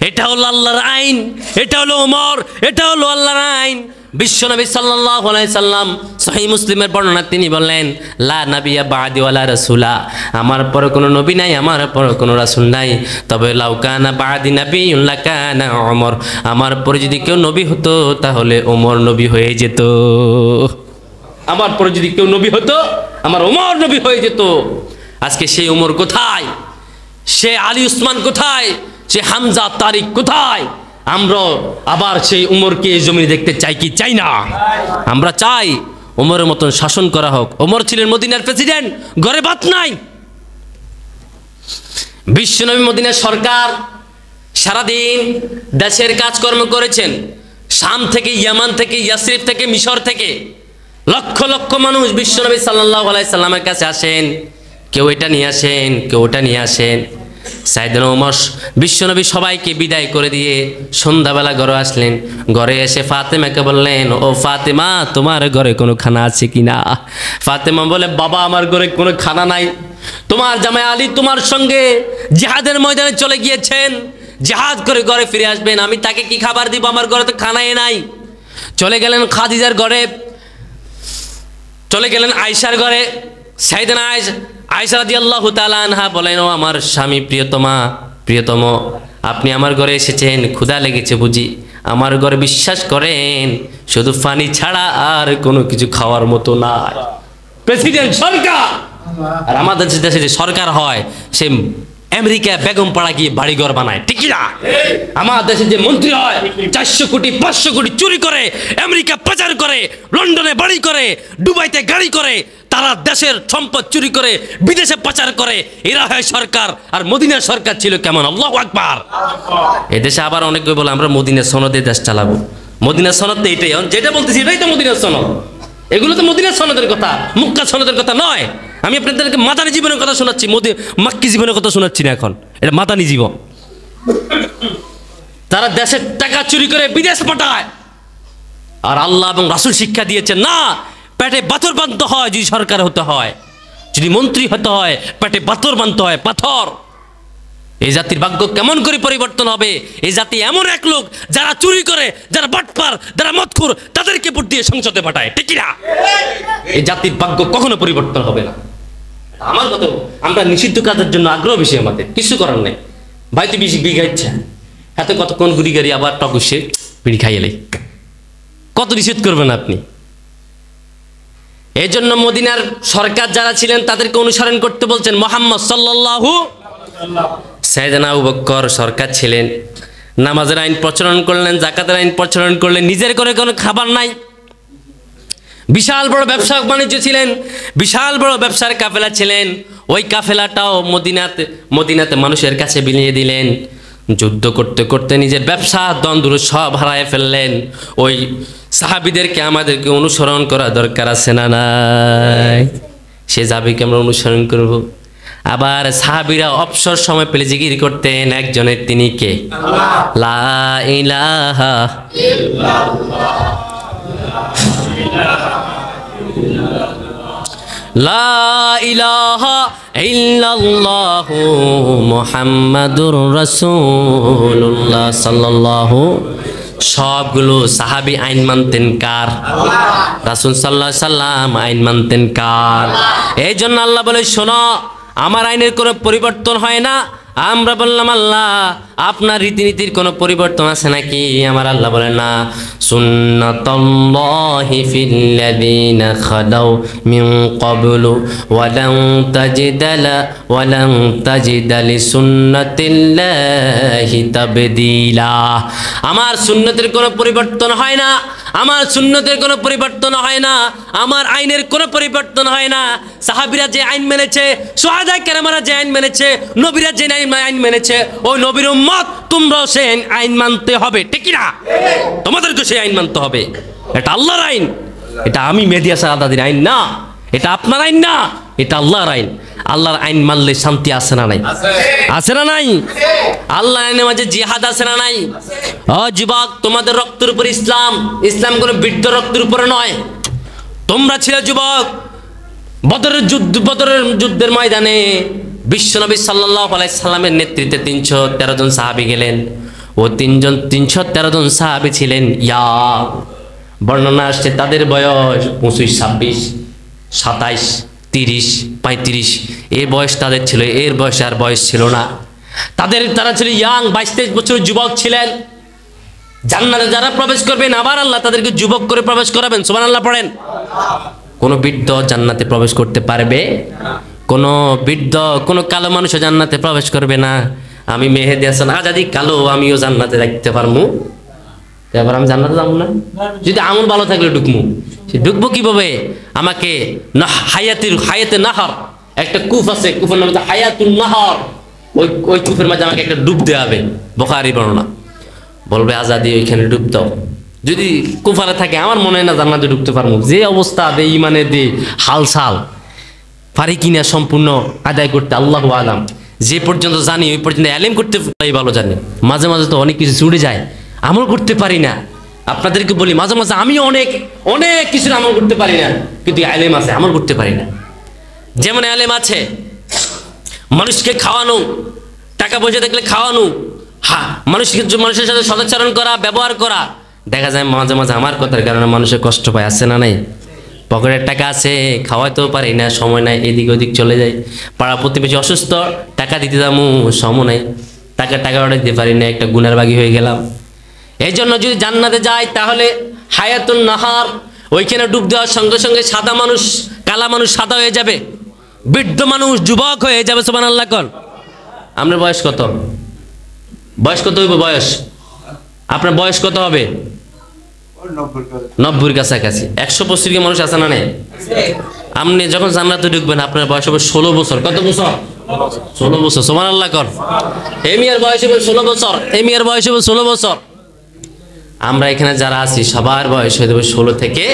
এটা হলো আল্লাহর আইন, এটা হলো ওমর, এটা হলো আল্লাহর আইন। বিশ্বনবী সাল্লাল্লাহু আলাইহি সাল্লাম সহিহ মুসলিমের বর্ণনা তিনি বললেন, লা নাবিয়্যা বা'দি ওয়ালা রাসূলা, আমার পরে কোনো নবী নাই, আমার পরে কোনো রাসূল নাই, তবে লাউ কানা বা'দি নাবিয়্যুন লাকানা ওমর, আমার পরে যদি কেউ নবী হতো তাহলে ওমর নবী হয়ে যেত। আমার পরে যদি কেউ নবী হতো আমার ওমর নবী হয়ে যেত। আজকে সেই ওমর কোথায়? সে আলী উসমান কোথায়? সে হামজা তারিক কোথায়? আমরা আবার সেই উমরকে এই জমিনে দেখতে চাই কি চাই না? আমরা চাই ওমরের মতন শাসন করা হোক। ওমর ছিলেন মদিনার প্রেসিডেন্ট, ঘরে ভাত নাই। বিশ্বনবী মদিনার সরকার সারাদিন দেশের কাজকর্ম করেছেন। শাম থেকে, ইয়ামান থেকে, ইয়াসরিব থেকে, মিশর থেকে লক্ষ লক্ষ মানুষ বিশ্বনবী সাল্লাল্লাহু আলাইহি সাল্লামের কাছে আসেন। কেউ এটা নিয়ে আসেন, কেউ ওটা নিয়ে আসেন। সাইয়েদনা ওমর বিশ্বনবী সবাইকে বিদায় করে দিয়ে সন্ধ্যাবেলা ঘরে আসলেন। ঘরে এসে ফাতেমাকে বললেন, ও ফাতেমা, তোমার ঘরে কোনো খানা আছে কিনা? ফাতেমা বলে, বাবা, আমার ঘরে কোনো খানা নাই। তোমার জামাই আলী তোমার সঙ্গে জিহাদের ময়দানে চলে গিয়েছেন, জিহাদ করে ঘরে ফিরে আসবেন, আমি তাকে কি খাবার দিব? আমার ঘরে তো খানাই নাই। চলে গেলেন খাদিজার ঘরে, চলে গেলেন আয়েশার ঘরে। সাইয়েদনা আয়েশা রাদিয়াল্লাহু তাআলা আনহা বলেন, ও আমার স্বামী প্রিয়তম, আপনি আমার ঘরে এসেছেন, ক্ষুধা লেগেছে বুঝি? আমার ঘরে বিশ্বাস করেন শুধু পানি ছাড়া আর কোনো কিছু খাওয়ার মতো নাই। প্রেসিডেন্ট সরকার, আর আমাদের দেশে যে সরকার হয় সে আমেরিকা বেগম পাড়া গিয়ে বাড়িঘর বানায়, ঠিক না? আমার দেশে যে মন্ত্রী হয় 400 কোটি 500 কোটি চুরি করে আমেরিকা পাচার করে, লন্ডনে বাড়ি করে, দুবাইতে গাড়ি করে, তারা দেশের সম্পদ চুরি করে বিদেশে পাচার করে। এরা হয় সরকার। আর মদিনার সরকার ছিল কেমন? আল্লাহু আকবার। এদেশে আবার অনেকে বলে আমরা মদিনার সনদে দেশ চালাবো। মদিনার সনদ তো এটাই, যেটা বলতেছি এটাই তো মদিনার সনদ। এগুলো তো মদিনার সনদের কথা, মক্কা সনদের কথা নয়। আমি আপনাদেরকে মাদানী জীবনের কথা শোনাচ্ছি, মাক্কি জীবনের কথা শোনাচ্ছি না এখন। এটা মাদানী জীবন। তারা দেশের টাকা চুরি করে বিদেশ পাঠায়। আর আল্লাহ এবং রাসূল শিক্ষা দিয়েছেন, না, পেটে পাথর বাঁধতে হয় যদি সরকার হতে হয়, যদি মন্ত্রী হতে হয় পেটে পাথর বাঁধতে হয়, পাথর। এই জাতির ভাগ্য কেমন করে পরিবর্তন হবে? এই জাতি এমন এক লোক যারা চুরি করে, যারা বাটপার, যারা মদখোর, তাদেরকে ভোট দিয়ে সংসদে পাঠায়, ঠিক না? এই জাতির ভাগ্য কখনো পরিবর্তন হবে না। আমার কথা, আমরা নিষিদ্ধ কাজের জন্য আগ্রহ বেশি, আমাদের কিছু করার নেই। ভাই তুই বেশি বিড়ি খাইছে, এত কতক্ষণ গুড়ি গাড়ি আবার টকুসে বিড়ি খাইলে কত নিষেধ করবেন আপনি? এই জন্য মদিনার সরকার যারা ছিলেন তাদেরকে অনুসরণ করতে বলছেন মুহাম্মদ সাল্লাল্লাহু। সাইয়েদনা আবু বকর সরকার ছিলেন, নামাজের আইন প্রচলন করলেন, যাকাতের আইন প্রচলন করলেন, নিজের করে কোনো খাবার নাই। বিশাল বড় ব্যবসা বাণিজ্য ছিলেন, বিশাল বড় ব্যবসার কাফেলা ছিলেন। ওই কাফেলাটাও মদিনাতে মানুষের কাছে বিলিয়ে দিলেন। যুদ্ধ করতে করতে নিজের ব্যবসা দ্বন্দ্ব সব হারায় ফেললেন। ওই সাহাবীদেরকে আমাদেরকে অনুসরণ করা দরকার আছে না নাই? সে যাবিকে আমরা অনুসরণ করব। আবার সাহাবীরা অবসর সময় পেলে জিকির করতেন একজনের, তিনি কে? লা ইলাহা ইল্লাল্লাহ, লা ইলাহা ইল্লাল্লাহু মুহাম্মাদুর রাসূলুল্লাহ সাল্লাল্লাহু। সবগুলো সাহাবী আইন মানতেন কার? রাসূল সাল্লাল্লাহু আলাইহি সাল্লাম আইন মানতেন কার? এই জন্য আল্লাহ বলে, শোনো, আমার আইনের কোনো পরিবর্তন হয় না। আমরা বললাম, আল্লাহ আপনার রীতিনীতির কোনো পরিবর্তন আছে নাকি? আমার আল্লাহ বলেন, না, সুন্নাতুল্লাহি ফিল্লাযীনা খালাউ মিন ক্বাবলু ওয়ালান তাজিদা লিসুন্নাতিল্লাহি তাবদীলা। আমার সুন্নতের কোনো পরিবর্তন হয় না, আমার সুন্নতের কোনো পরিবর্তন হয় না, আমার আইনের কোনো পরিবর্তন হয় না। সাহাবীরা যে আইন মেনেছে, সুহাদায়ে কেরামরা যে আইন মেনেছে, নবীরা যে আইন মেনেছে, ওই নবীর উম্মত তোমরাও সেই আইন মানতে হবে, ঠিক না? তোমাদেরকে সেই আইন মানতে হবে। এটা আল্লাহর আইন, এটা আমি মেহেদী হাসান আদাদির আইন না, এটা আপনার আইন না, এটা আল্লাহর আইন। আল্লাহর আইন মানলে শান্তি আছে না নাই? আছে না নাই? আল্লাহর আইনের মাঝে জিহাদ আছে না নাই? ও যুবক, তোমাদের রক্তের উপর ইসলাম, ইসলাম কোনো বৃদ্ধ রক্তের উপরে নয়। তোমরা ছিলে যুবক, বদরের যুদ্ধের ময়দানে বিশ্বনবী সাল্লাল্লাহু আলাইহি সাল্লামের নেতৃত্বে 313 জন সাহাবী গেলেন। ও 313 জন সাহাবী ছিলেন বর্ণনা আসছে তাদের বয়স 25, 26, 27, 30, 35 এই বয়স তাদের ছিল, এর বয়সে আর বয়স ছিল না তারা ছিল ইয়াং, 22-23 বছরের যুবক ছিলেন। জান্নাতে যারা প্রবেশ করবেন আবার আল্লাহ তাদেরকে যুবক করে প্রবেশ করাবেন, সুবহানাল্লাহ পড়েন। কোনো বৃদ্ধ জান্নাতে প্রবেশ করতে পারবে? কোনো বৃদ্ধ, কোনো কালো মানুষও জান্নাতে প্রবেশ করবে না। আমি মেহেদী হাসান আজাদী কালো, আমিও জান্নাতে দেখতে পারবো, এবার আমি জান্নাতে যাবো না? যদি আমল ভালো থাকলে ঢুকবো। সে ঢুকবো কিভাবে? আমাকে হায়াতে নাহার, একটা কূপ আছে, কূপের নাম হচ্ছে হায়াতুল নাহার, ওই কূপের মাঝে আমাকে একটা ডুব দেওয়া হবে। বুখারী বর্ণনা। বলবে আজাদী ওইখানে ডুব দাও। যদি কুফারে থাকে আমার মনে হয় না জান্নাতে ঢুকতে পারবো। যে অবস্থা দে ইমানে দে হালসাল, পারি কিনা সম্পূর্ণ আদায় করতে আল্লাহু আলাম। যে পর্যন্ত জানি ওই পর্যন্ত এলেম করতে ভালো জানি। মাঝে মাঝে তো অনেক কিছু ছুটে যায়, আমল করতে পারি না। আপনাদেরকে বলি মাঝে মাঝে আমি অনেক কিছু আমল করতে পারি না, কিন্তু এলেম আছে, আমল করতে পারি না। যেমন এলেম আছে মানুষকে খাওয়ানো, টাকা পয়সা দেখলে খাওয়ানো, মানুষের সাথে সদাচরণ করা, ব্যবহার করা। দেখা যায় মাঝে মাঝে আমার কথার কারণে মানুষের কষ্ট পায়, আছে না নাই? পকেটের টাকা আছে, খাওয়াইতেও পারি না, সময় নাই, এদিক ওদিক চলে যায়। পাড়া প্রতিবেশী অসুস্থ, টাকা দিতে যাবো, সময় নাই, টাকা অর্ডার দিতে পারি না, একটা গুনার বাগী হয়ে গেলাম। এই জন্য যদি জান্নাতে যায় তাহলে হায়াতুন নাহার, ওইখানে ডুব দেওয়ার সঙ্গে সঙ্গে সাদা মানুষ কালা মানুষ সাদা হয়ে যাবে, বৃদ্ধ মানুষ যুবক হয়ে যাবে। সুবহানাল্লাহ কর। আপনার বয়স কত? বয়স কত হইব? বয়স আপনার বয়স কত হবে? 90-র কাছাকাছি। 125 মানুষ আছে না নেই? আপনি যখন জান্নাতে ঢুকবেন আপনার বয়স হবে 16 বছর। কত বছর? 16 বছর। সুবহানাল্লাহ কর। এমিয়ার বয়স হবে 16 বছর, এমিয়ার বয়স হবে 16 বছর। আমরা এখানে যারা আছি সবার বয়স হয়ে যাবে 16 থেকে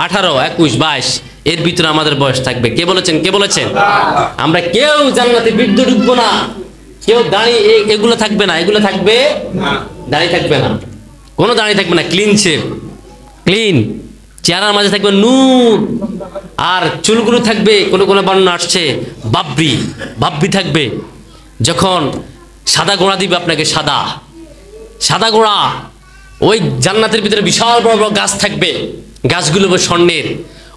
18, 21, 22 এর ভিতরে আমাদের বয়স থাকবে। কে বলেছেন? কে বলেছেন? আমরা কেউ জান্নাতে বৃদ্ধ ঢুকবো না, কেউ দাঁড়ি এগুলো থাকবে না, এগুলো থাকবে দাঁড়ি থাকবে না, কোনো দাঁড়ি থাকবে না, ক্লিন শেভ, ক্লিন। চেহারার মাঝে থাকবে নূর, আর চুলগুলো থাকবে কোনো বর্ণনা আসছে বাব্বি থাকবে। যখন সাদা গোড়া দিবে আপনাকে, সাদা গোড়া, ওই জান্নাতের ভিতরে বিশাল বড় বড় গাছ থাকবে, গাছগুলো স্বর্ণের।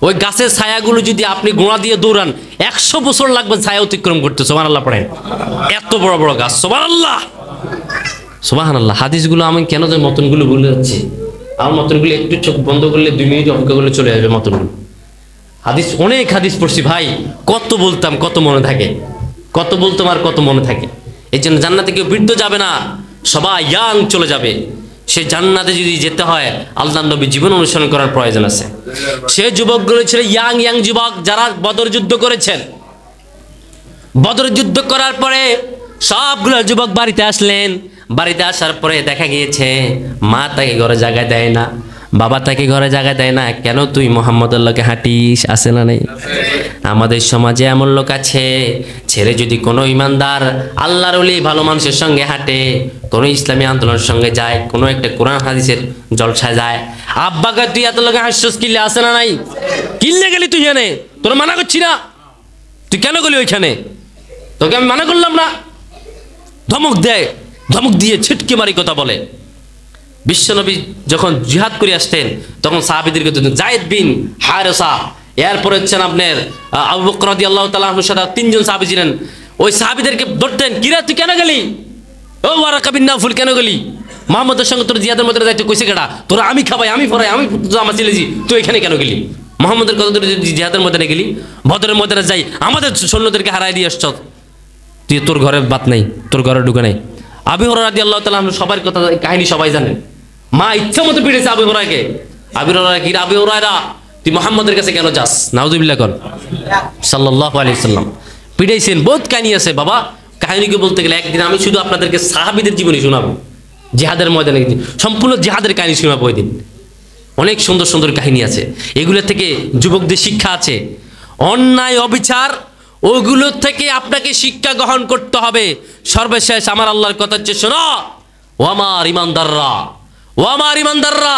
ওই গাছের ছায়াগুলো যদি আপনি গোড়া দিয়ে দৌড়ান 100 বছর লাগবে ছায়া অতিক্রম করতে। সুবহানাল্লাহ পড়েন। এত বড় বড় গাছ। সুবহানাল্লাহ, সুবহানাল্লাহ। হাদিসগুলো আমি কেন যে মতনগুলো ভুলে যাচ্ছি, আমার মতনগুলো একটু চোখ বন্ধ করলে 2 মিনিট অপেক্ষা করলে চলে আসবে মতনগুলো। অনেক হাদিস পড়ছি ভাই, কত বলতাম কত মনে থাকে, কত বলতাম আর কত মনে থাকে। এই জন্য জান্নাতে কেউ বৃদ্ধ যাবে না, সবাই ইয়াং চলে যাবে। সে জান্নাতে যদি যেতে হয় আল্লাহর নবী জীবন অনুসরণ করার প্রয়োজন আছে। সে যুবকগুলো ছিল ইয়াং যুবক যারা বদর যুদ্ধ করেছেন। বদর যুদ্ধ করার পরে সবগুলো যুবক বাড়িতে আসলেন। বাড়িতে আসার পরে দেখা গিয়েছে মা তাকে ঘরে জায়গা দেয় না, বাবা তাকে ঘরে জায়গা দেয় না। কেন? তুই মুহাম্মদুল্লাহকে হাঁটিস, আছে না নেই? আমাদের সমাজে এমন লোক আছে, ছেড়ে যদি কোনো ইমানদার আল্লাহর ওলি ভালো মানুষের সঙ্গে হাঁটে, কোনো ইসলামী আন্দোলনের সঙ্গে যায়, কোনো একটা কোরআন হাদিসের জলসায় যায়, আব্বাকে তুই এত লোকে হাসছিস কিনলে, আছে না নাই? কিনলে গেলি তুই জানে, তোর মানা করছি না, তুই কেন গেলি ওইখানে? তোকে আমি মানা করলাম না। ধমক দেয়, ধমক দিয়ে ছিটকে মারি কথা বলে। বিশ্বনবী যখন জিহাদ করে আসতেন তখন সাহাবীদেরকে যায়েদ বিন হারেসা, এরপরে হচ্ছেন আপনার আবু বকর রাদিয়াল্লাহু তাআলা আনহুর সাথে 3 জন সাহাবী ছিলেন। ওই সাহাবীদেরকে ধরতেন, কিরা তুই কেন গেলি? ও ওয়ারাকা বিন নাফল কেন গেলি? মুহাম্মদের সঙ্গে তোর জিহাদের মধ্যে যাইতে কইছে কেডা? তোরা আমি খাবাই, আমি পড়াই, আমি আমার ছেলেজি, তুই এখানে কেন গেলি? মুহাম্মদের কথা তোর জিহাদের মধ্যে গেলি, বদরের মধ্যে যাই আমাদের সৈন্যদেরকে হারাই দিয়ে আসছ, তুই তোর ঘরে বাত নাই, তোর ঘরে ঢুকে নাই। আবু হুরায়রা রাদিয়াল্লাহু তাআলা আনহু সবার কথা কাহিনী সবাই জানেন। মা ইচ্ছা মতো পিটেছে আবু হুরায়রাকে। আবু হুরায়রা তুই মুহাম্মদের কাছে কেন যাস? নাউযুবিল্লাহ কর সাল্লাল্লাহু আলাইহি সাল্লাম পিটাইছেন। বহুত কাহিনী আছে বাবা, কাহিনীকে বলতে গেলে একদিন আমি শুধু আপনাদেরকে সাহাবীদের জীবনী শোনাবো, জিহাদের ময়দানে সম্পূর্ণ জিহাদের কাহিনী শোনাবো। ওই দিন অনেক সুন্দর সুন্দর কাহিনী আছে, এগুলো থেকে যুবকদের শিক্ষা আছে। অন্যায় অবিচার ওগুলো থেকে আপনাকে শিক্ষা গ্রহণ করতে হবে। সর্বশেষ আমার আল্লাহর কথা হচ্ছে, শোনো ও আমার ইমানদাররা,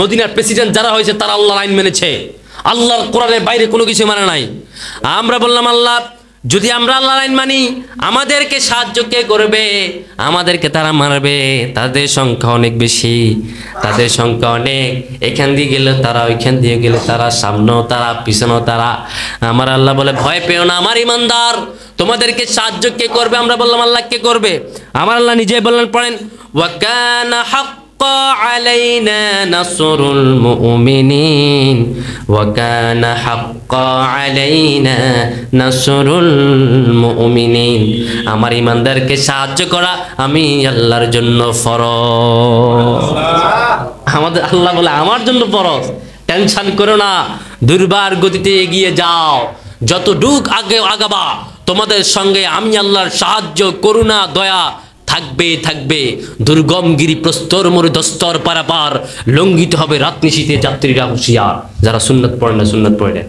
মদিনার প্রেসিডেন্ট যারা হয়েছে তারা আল্লাহর আইন মেনেছে, আল্লাহর কোরআনের বাইরে কোনো কিছু মানে নাই। আমরা বললাম আল্লাহ যদি আমরা আল্লাহর আইন মানি, আমাদেরকে সাহায্য কে করবে? আমাদেরকে তারা মারবে। তাদের সংখ্যা অনেক বেশি, তাদের সংখ্যা অনেক। এখান দিয়ে গেলে তারা, ওইখান দিয়ে গেলে তারা, সামনেও তারা, পিছনেও তারা। আমার আল্লাহ বলে ভয় পেও না আমার ইমানদার, তোমাদেরকে সাহায্য কে করবে? আমরা বললাম আল্লাহ কে করবে? আমার আল্লাহ নিজেই বললেন, পড়েন, ওয়া কানা হাক্কা আলাইনা নাসরুল মুমিনিন, ওয়া কানা হাক্কা আলাইনা নাসরুল মুমিনিন। আমার ইমানদারকে সাহায্য করা আমি আল্লাহর জন্য ফরজ। আমাদের আল্লাহ বলে আমার জন্য ফরজ। টেনশন করো না, দুর্বার গতিতে এগিয়ে যাও, যতটুক আগে আগাবা তোমাদের সঙ্গে আমি আল্লাহর সাহায্য, করুণা, দয়া থাকবে থাকবে। দুর্গম গিরি প্রস্তর মরু দস্তর পারাপার, লঙ্ঘিত হবে রাত নিশীথে যাত্রীরা হুঁশিয়ার। যারা সুন্নত পড়ে না সুন্নত পড়ে।